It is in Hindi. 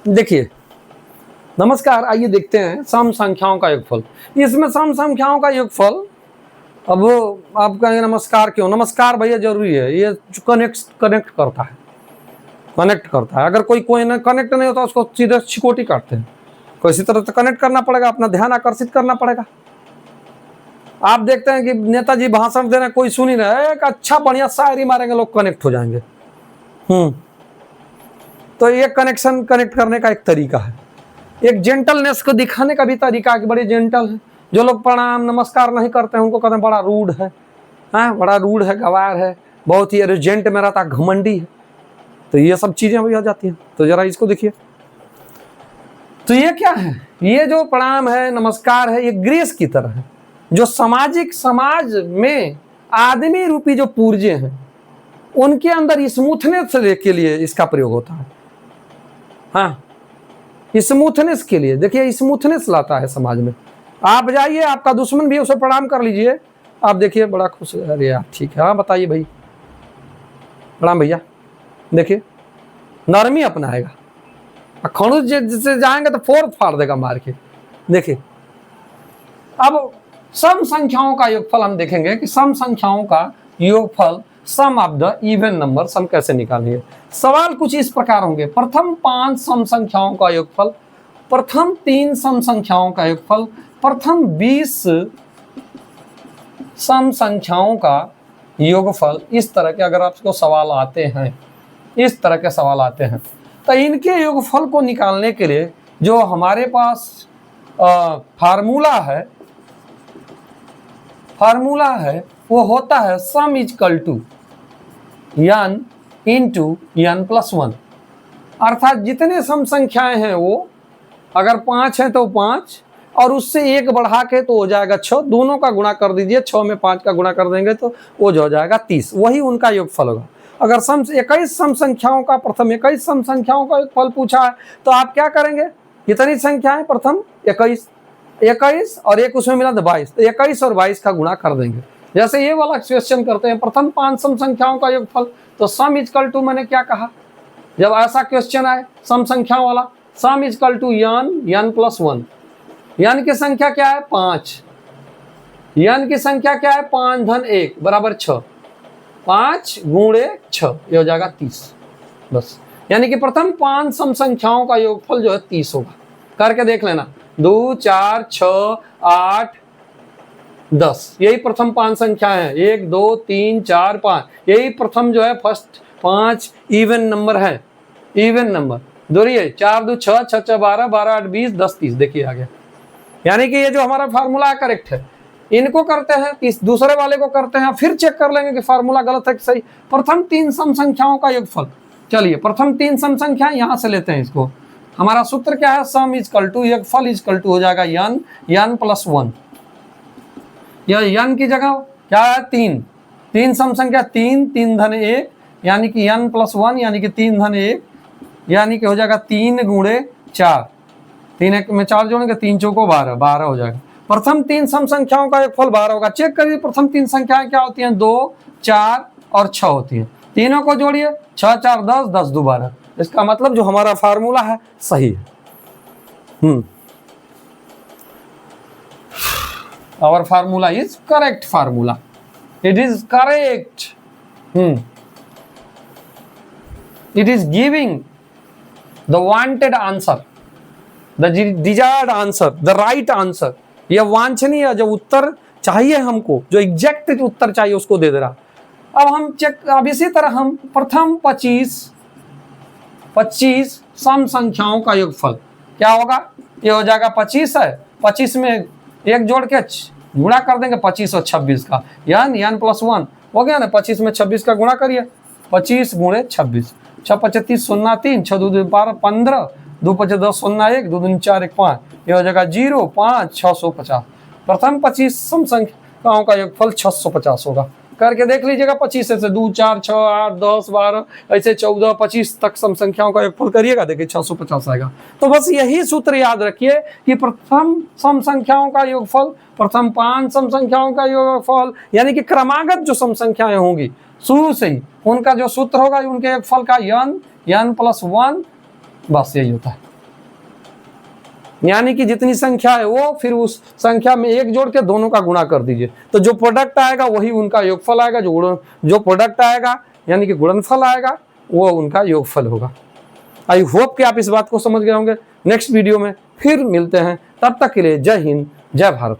देखिए, नमस्कार, आइए देखते हैं सम संख्याओं का योगफल। इसमें सम संख्याओं का योगफल, अब आप कहेंगे नमस्कार क्यों? नमस्कार भैया जरूरी है, ये कनेक्ट करता है। अगर कोई ना कनेक्ट नहीं होता उसको सीधे चिकोटी काटते हैं। किसी तरह से कनेक्ट करना पड़ेगा, अपना ध्यान आकर्षित करना पड़ेगा। आप देखते हैं कि नेताजी भाषण दे रहे हैं, कोई सुन ही रहा है, एक अच्छा बढ़िया शायरी मारेंगे, लोग कनेक्ट हो जाएंगे। तो ये कनेक्ट करने का एक तरीका है। एक जेंटलनेस को दिखाने का भी तरीका है कि बड़े जेंटल है। जो लोग प्रणाम नमस्कार नहीं करते हैं उनको कहते हैं बड़ा रूड है, बड़ा रूड है, गवार है, बहुत ही एरोजेंट में रहता, घमंडी है। तो ये सब चीजें भी आ जाती हैं। तो जरा इसको देखिए, तो ये क्या है? ये जो प्रणाम है, नमस्कार है, ये ग्रेस की तरह है, जो समाज में आदमी रूपी जो पुर्जे हैं उनके अंदर स्मूथनेस के लिए इसका प्रयोग होता है। स्मूथनेस के लिए, देखिए स्मूथनेस लाता है समाज में। आप जाइए, आपका दुश्मन भी उसे प्रणाम कर लीजिए, आप देखिए बड़ा खुश है। अरे यार ठीक है, बताइए भाई, प्रणाम भैया, देखिए नरमी अपनाएगा। खड़ूस जिससे जाएंगे तो फोड़ फाड़ देगा मार के। देखिए, अब सम संख्याओं का योगफल हम देखेंगे कि सम संख्याओं का योगफल, सम ऑफ द इवन नंबर, सम कैसे निकालेंगे। सवाल कुछ इस प्रकार होंगे। प्रथम 5 सम संख्याओं का योगफल, प्रथम 3 सम संख्याओं का योगफल, प्रथम 20 सम संख्याओं का योगफल। इस तरह के अगर आपको सवाल आते हैं, इस तरह के सवाल आते हैं, तो इनके योगफल को निकालने के लिए जो हमारे पास फार्मूला है वो होता है sum is equal to n into n plus 1। अर्थात जितने सम संख्याएं हैं वो अगर 5 है तो 5 और उससे 1 बढ़ा के तो हो जाएगा 6। दोनों का गुणा कर दीजिए, 6 में 5 का गुणा कर देंगे तो वो जो हो जाएगा 30। वही उनका योगफल होगा। अगर 21 सम संख्याओं का, प्रथम 21 सम संख्याओं का योगफल पूछा है तो आप क्या करेंगे? कितनी संख्याएं? प्रथम 21 और एक उसमें मिला तो 22, तो 21 और 22 का गुणा कर देंगे। जैसे ये वाला क्वेश्चन करते हैं, प्रथम 5 सम संख्याओं का योगफल, तो सम इजकल टू, मैंने क्या कहा जब ऐसा क्वेश्चन आए सम संख्याओं वाला, sum is equal to n plus 1। n की संख्या क्या है? 5। n की संख्या क्या है? 5 धन 1 बराबर 6। 5 गुणे 6, ये हो जाएगा 30। बस, यानी कि प्रथम 5 सम संख्याओं का योगफल जो है 30 होगा। करके देख लेना, 2 4 6 8 10, यही प्रथम 5 संख्याएं हैं। 1 2 3 4 5, यही प्रथम जो है फर्स्ट 5 इवन नंबर है। इवन नंबर दोहरिए, 4 2 6 6 6 12 12 8 20 10 30। देखिए आ गया। यानी कि ये जो हमारा फार्मूला है करेक्ट है। इनको करते हैं, इस दूसरे वाले को करते हैं, फिर चेक कर लेंगे कि फार्मूला गलत है कि सही। प्रथम 3 सम संख्याओं का योगफल, चलिए प्रथम 3 सम संख्याएं यहां से लेते हैं। इसको हमारा सूत्र क्या है? सम इजकल टू, योगफल इजकल टू हो जाएगा n प्लस 1। यह n की जगह क्या है? 3 सम संख्या, 3 धन 1 यानी कि n प्लस 1 यानी कि 3 धन 1 यानी कि हो जाएगा 3 गुणे 4। 3 1 में 4 जोड़ेंगे, 3 चौको 12 हो जाएगा। प्रथम 3 सम संख्याओं का योगफल 12 होगा। चेक करिए प्रथम 3 संख्याएं क्या होती हैं? 2 4 और 6 होती हैं। तीनों को जोड़िए, 6 4 10 10 2 12। इसका मतलब जो हमारा फार्मूला है सही है। Our formula is correct formula. It is correct. It is giving the wanted answer, the desired answer, the right answer. यह वांछनीय जो उत्तर चाहिए हमको, जो एग्जैक्ट उत्तर चाहिए उसको दे दे रहा। अब इसी तरह हम प्रथम 25 सम संख्याओं का योगफल क्या होगा? ये हो जाएगा 25 है, 25 में 1 जोड़ के गुणा कर देंगे 25 और 26 का, n प्लस 1 हो गया ना। 25 में 26 का गुणा करिए, 25 गुणे 26, 6 25 0 3, 6 2 12 15, 2 5 10 0 1, 2 2 4 1 5, ये हो जाएगा 0 5 650। प्रथम 25 सम संख्याओं का योगफल 650 होगा। करके देख लीजिएगा, 25 से 2 4 6 8 10 12 ऐसे 14 25 तक सम संख्याओं का योगफल करिएगा, देखिए 650 आएगा। तो बस यही सूत्र याद रखिए कि प्रथम सम संख्याओं का योगफल, प्रथम 5 सम संख्याओं का योगफल, यानी कि क्रमागत जो सम संख्याएं होंगी शुरू से ही उनका जो सूत्र होगा उनके योगफल का n प्लस 1, बस यही होता है। यानी कि जितनी संख्या है वो फिर उस संख्या में एक जोड़ के दोनों का गुणा कर दीजिए, तो जो प्रोडक्ट आएगा वही उनका योगफल आएगा, जो प्रोडक्ट आएगा यानी कि गुणनफल आएगा वो उनका योगफल होगा। आई होप कि आप इस बात को समझ गए होंगे। नेक्स्ट वीडियो में फिर मिलते हैं, तब तक के लिए जय हिंद जय भारत।